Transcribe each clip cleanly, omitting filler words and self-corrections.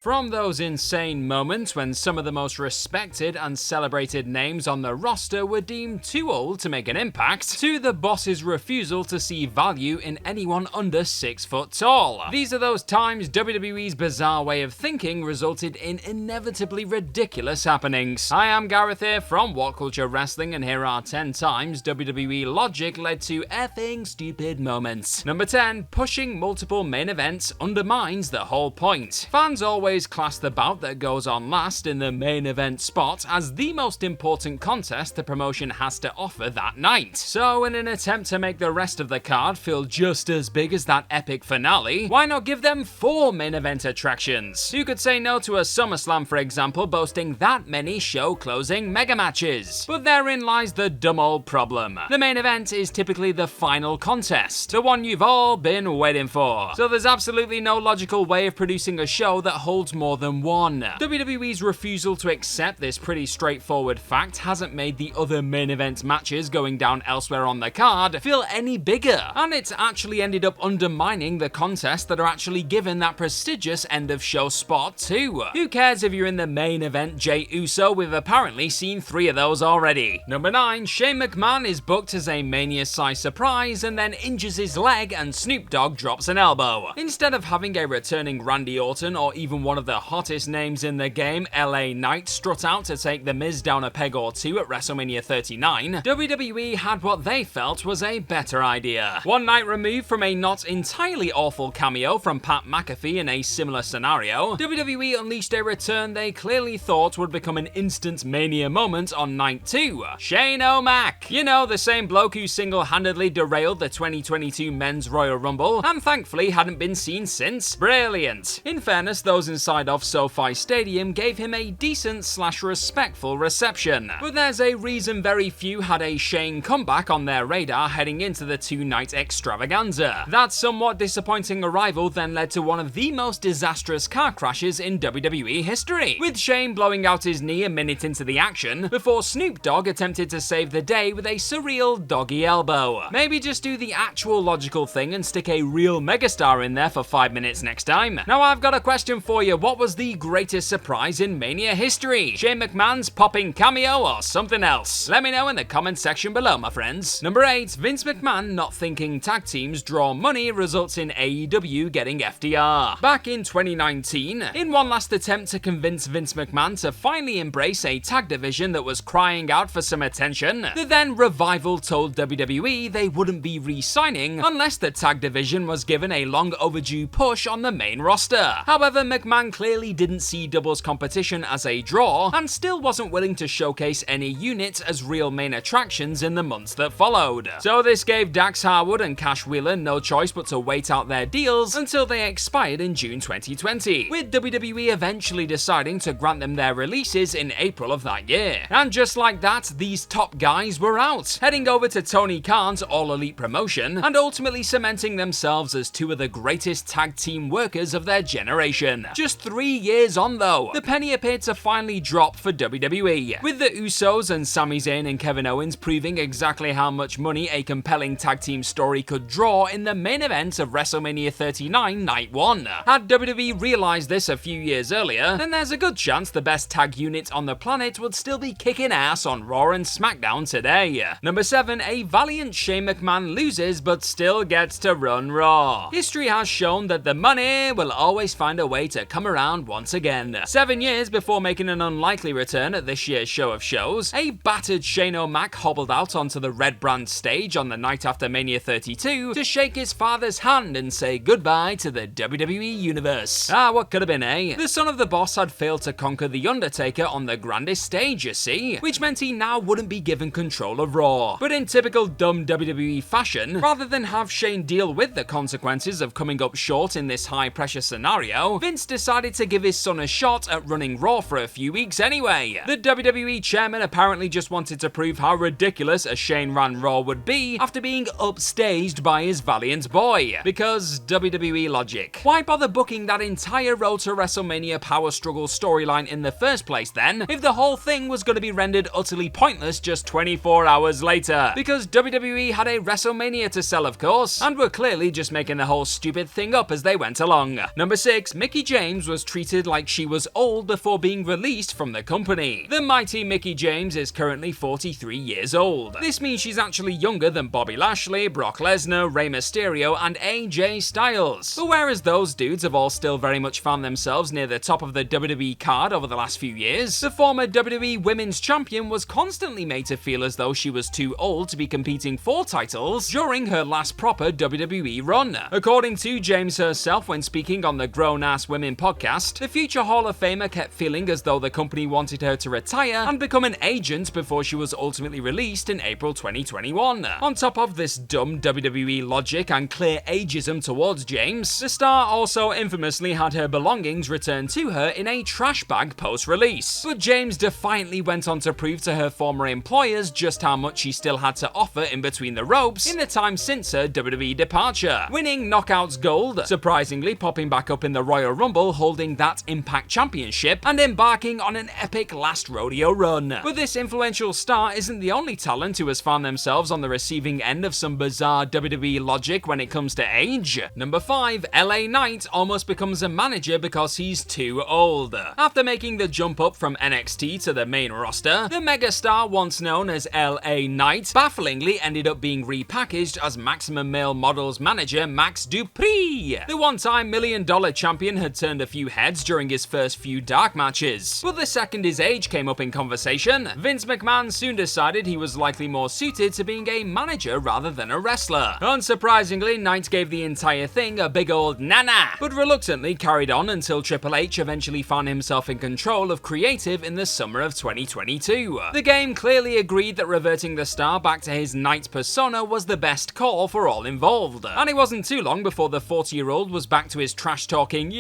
From those insane moments when some of the most respected and celebrated names on the roster were deemed too old to make an impact, to the boss's refusal to see value in anyone under 6 foot tall. These are those times WWE's bizarre way of thinking resulted in inevitably ridiculous happenings. I am Gareth here from What Culture Wrestling, and here are 10 times WWE logic led to effing stupid moments. Number 10. Pushing multiple main events undermines the whole point. Fans always class the bout that goes on last in the main event spot as the most important contest the promotion has to offer that night. So in an attempt to make the rest of the card feel just as big as that epic finale, why not give them 4 main event attractions? Who could say no to a SummerSlam, for example, boasting that many show-closing mega matches? But therein lies the dumb old problem. The main event is typically the final contest, the one you've all been waiting for. So there's absolutely no logical way of producing a show that holds more than one. WWE's refusal to accept this pretty straightforward fact hasn't made the other main event matches going down elsewhere on the card feel any bigger, and it's actually ended up undermining the contests that are actually given that prestigious end of show spot too. Who cares if you're in the main event Jey Uso? We've apparently seen 3 of those already. Number 9. Shane McMahon is booked as a Mania-sized surprise and then injures his leg and Snoop Dogg drops an elbow. Instead of having a returning Randy Orton or even one of the hottest names in the game, LA Knight, strut out to take The Miz down a peg or 2 at WrestleMania 39, WWE had what they felt was a better idea. One night removed from a not entirely awful cameo from Pat McAfee in a similar scenario, WWE unleashed a return they clearly thought would become an instant Mania moment on night 2. Shane O'Mac. You know, the same bloke who single-handedly derailed the 2022 Men's Royal Rumble and thankfully hadn't been seen since. Brilliant. In fairness, those inside of SoFi Stadium gave him a decent/respectful reception. But there's a reason very few had a Shane comeback on their radar heading into the 2-night extravaganza. That somewhat disappointing arrival then led to one of the most disastrous car crashes in WWE history, with Shane blowing out his knee a minute into the action before Snoop Dogg attempted to save the day with a surreal doggy elbow. Maybe just do the actual logical thing and stick a real megastar in there for 5 minutes next time. Now I've got a question for you. What was the greatest surprise in Mania history? Shane McMahon's popping cameo or something else? Let me know in the comment section below, my friends. Number 8. Vince McMahon not thinking tag teams draw money results in AEW getting FDR. Back in 2019, in one last attempt to convince Vince McMahon to finally embrace a tag division that was crying out for some attention, the then Revival told WWE they wouldn't be re-signing unless the tag division was given a long overdue push on the main roster. However, McMahon clearly didn't see doubles competition as a draw and still wasn't willing to showcase any units as real main attractions in the months that followed. So this gave Dax Harwood and Cash Wheeler no choice but to wait out their deals until they expired in June 2020, with WWE eventually deciding to grant them their releases in April of that year. And just like that, these top guys were out, heading over to Tony Khan's All Elite promotion and ultimately cementing themselves as 2 of the greatest tag team workers of their generation. Just 3 years on though, the penny appeared to finally drop for WWE, with the Usos and Sami Zayn and Kevin Owens proving exactly how much money a compelling tag team story could draw in the main event of WrestleMania 39 Night 1. Had WWE realized this a few years earlier, then there's a good chance the best tag unit on the planet would still be kicking ass on Raw and SmackDown today. Number 7. A valiant Shane McMahon loses but still gets to run Raw. History has shown that the money will always find a way to come around once again. 7 years before making an unlikely return at this year's show of shows, a battered Shane O'Mac hobbled out onto the Red Brand stage on the night after Mania 32 to shake his father's hand and say goodbye to the WWE Universe. What could have been, eh? The son of the boss had failed to conquer The Undertaker on the grandest stage, you see, which meant he now wouldn't be given control of Raw. But in typical dumb WWE fashion, rather than have Shane deal with the consequences of coming up short in this high-pressure scenario, Vince decided to give his son a shot at running Raw for a few weeks anyway. The WWE chairman apparently just wanted to prove how ridiculous a Shane ran Raw would be after being upstaged by his valiant boy. Because WWE logic. Why bother booking that entire road to WrestleMania power struggle storyline in the first place then, if the whole thing was going to be rendered utterly pointless just 24 hours later? Because WWE had a WrestleMania to sell, of course, and were clearly just making the whole stupid thing up as they went along. Number 6. Mickie James James was treated like she was old before being released from the company. The mighty Mickie James is currently 43 years old. This means she's actually younger than Bobby Lashley, Brock Lesnar, Rey Mysterio, and AJ Styles. But whereas those dudes have all still very much found themselves near the top of the WWE card over the last few years, the former WWE Women's Champion was constantly made to feel as though she was too old to be competing for titles during her last proper WWE run. According to James herself when speaking on the Grown Ass Women podcast, the future Hall of Famer kept feeling as though the company wanted her to retire and become an agent before she was ultimately released in April 2021. On top of this dumb WWE logic and clear ageism towards James, the star also infamously had her belongings returned to her in a trash bag post-release. But James defiantly went on to prove to her former employers just how much she still had to offer in between the ropes in the time since her WWE departure, winning Knockouts Gold, surprisingly popping back up in the Royal Rumble holding that Impact Championship, and embarking on an epic last rodeo run. But this influential star isn't the only talent who has found themselves on the receiving end of some bizarre WWE logic when it comes to age. Number 5, LA Knight almost becomes a manager because he's too old. After making the jump up from NXT to the main roster, the megastar once known as LA Knight bafflingly ended up being repackaged as Maximum Male Models manager Max Dupree. The one-time $1 million champion had turned a few heads during his first few dark matches, but the second his age came up in conversation, Vince McMahon soon decided he was likely more suited to being a manager rather than a wrestler. Unsurprisingly, Knight gave the entire thing a big old nana, but reluctantly carried on until Triple H eventually found himself in control of creative in the summer of 2022. The game clearly agreed that reverting the star back to his Knight persona was the best call for all involved, and it wasn't too long before the 40-year-old was back to his trash-talking,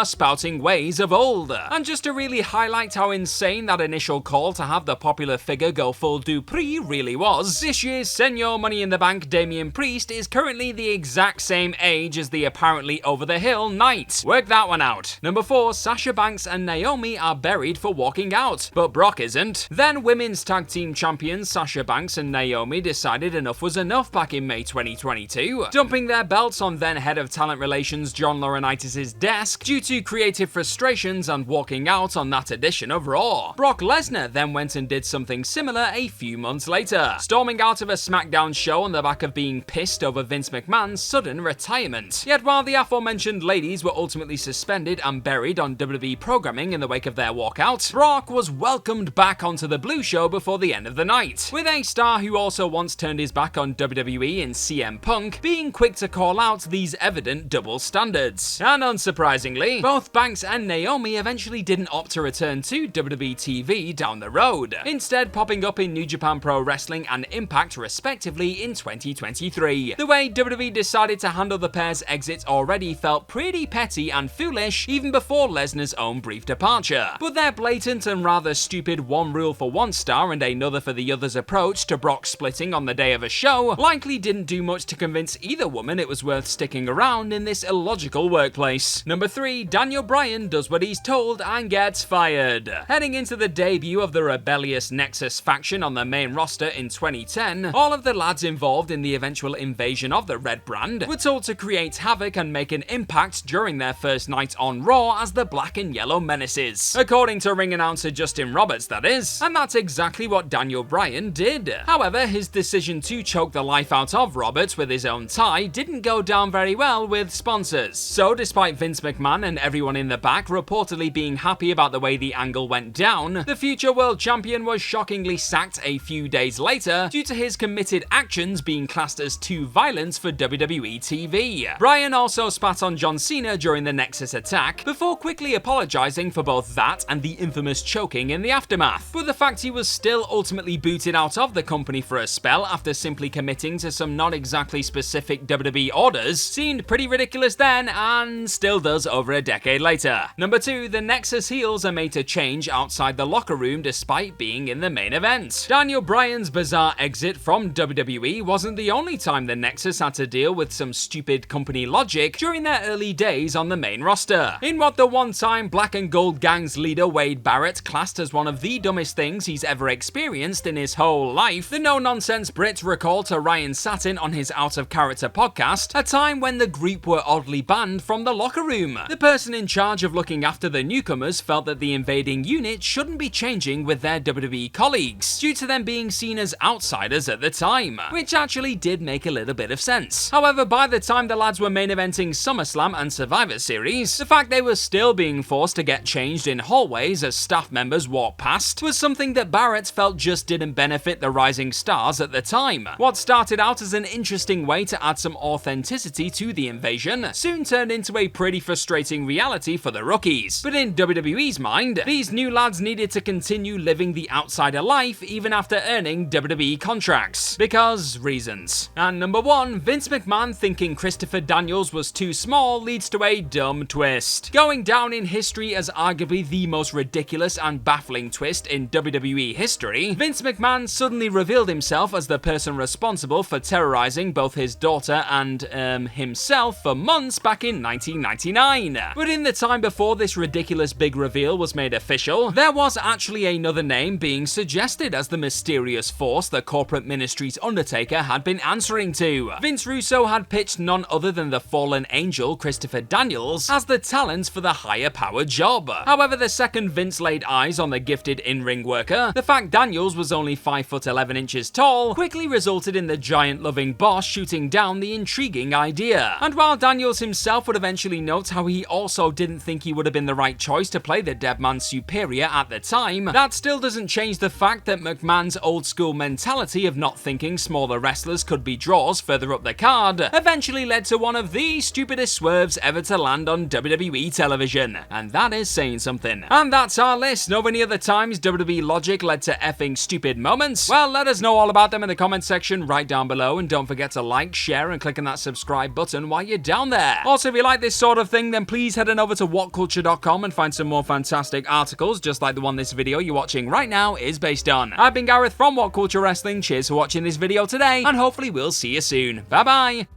spouting ways of old. And just to really highlight how insane that initial call to have the popular figure go full Dupree really was, this year's Senior Money in the Bank Damian Priest is currently the exact same age as the apparently over-the-hill Knight. Work that one out. Number 4, Sasha Banks and Naomi are buried for walking out, but Brock isn't. Then women's tag team champions Sasha Banks and Naomi decided enough was enough back in May 2022, dumping their belts on then head of talent relations John Laurinaitis' desk due to creative frustrations and walking out on that edition of Raw. Brock Lesnar then went and did something similar a few months later, storming out of a SmackDown show on the back of being pissed over Vince McMahon's sudden retirement. Yet while the aforementioned ladies were ultimately suspended and buried on WWE programming in the wake of their walkout, Brock was welcomed back onto the Blue Show before the end of the night, with a star who also once turned his back on WWE in CM Punk being quick to call out these evident double standards. And unsurprisingly, both Banks and Naomi eventually didn't opt to return to WWE TV down the road, instead popping up in New Japan Pro Wrestling and Impact respectively in 2023. The way WWE decided to handle the pair's exit already felt pretty petty and foolish even before Lesnar's own brief departure, but their blatant and rather stupid one rule for one star and another for the other's approach to Brock splitting on the day of a show likely didn't do much to convince either woman it was worth sticking around in this illogical workplace. Number 3, Daniel Bryan does what he's told and gets fired. Heading into the debut of the rebellious Nexus faction on the main roster in 2010, all of the lads involved in the eventual invasion of the Red Brand were told to create havoc and make an impact during their first night on Raw as the Black and Yellow Menaces. According to ring announcer Justin Roberts, that is, and that's exactly what Daniel Bryan did. However, his decision to choke the life out of Roberts with his own tie didn't go down very well with sponsors. So despite Vince McMahon and everyone in the back reportedly being happy about the way the angle went down, the future world champion was shockingly sacked a few days later due to his committed actions being classed as too violent for WWE TV. Bryan also spat on John Cena during the Nexus attack before quickly apologizing for both that and the infamous choking in the aftermath. But the fact he was still ultimately booted out of the company for a spell after simply committing to some not exactly specific WWE orders seemed pretty ridiculous then and still does over a decade later. Number 2, the Nexus heels are made to change outside the locker room despite being in the main event. Daniel Bryan's bizarre exit from WWE wasn't the only time the Nexus had to deal with some stupid company logic during their early days on the main roster. In what the one-time Black and Gold Gang's leader Wade Barrett classed as one of the dumbest things he's ever experienced in his whole life, the no-nonsense Brit recalled to Ryan Satin on his Out of Character podcast a time when the group were oddly banned from the locker room. The person person in charge of looking after the newcomers felt that the invading unit shouldn't be changing with their WWE colleagues, due to them being seen as outsiders at the time, which actually did make a little bit of sense. However, by the time the lads were main eventing SummerSlam and Survivor Series, the fact they were still being forced to get changed in hallways as staff members walked past was something that Barrett felt just didn't benefit the rising stars at the time. What started out as an interesting way to add some authenticity to the invasion soon turned into a pretty frustrating reality for the rookies. But in WWE's mind, these new lads needed to continue living the outsider life even after earning WWE contracts, because reasons. And number 1, Vince McMahon thinking Christopher Daniels was too small leads to a dumb twist. Going down in history as arguably the most ridiculous and baffling twist in WWE history, Vince McMahon suddenly revealed himself as the person responsible for terrorizing both his daughter and himself for months back in 1999. But in the time before this ridiculous big reveal was made official, there was actually another name being suggested as the mysterious force the corporate ministry's Undertaker had been answering to. Vince Russo had pitched none other than the fallen angel Christopher Daniels as the talent for the higher power job. However, the second Vince laid eyes on the gifted in-ring worker, the fact Daniels was only 5'11" tall quickly resulted in the giant-loving boss shooting down the intriguing idea. And while Daniels himself would eventually note how he also didn't think he would have been the right choice to play the dead man's superior at the time, that still doesn't change the fact that McMahon's old-school mentality of not thinking smaller wrestlers could be draws further up the card eventually led to one of the stupidest swerves ever to land on WWE television. And that is saying something. And that's our list. Know of any other times WWE logic led to effing stupid moments? Well, let us know all about them in the comment section right down below, and don't forget to like, share, and click on that subscribe button while you're down there. Also, if you like this sort of thing, then please head on over to whatculture.com and find some more fantastic articles just like the one this video you're watching right now is based on. I've been Gareth from What Culture Wrestling. Cheers for watching this video today, and hopefully we'll see you soon. Bye bye!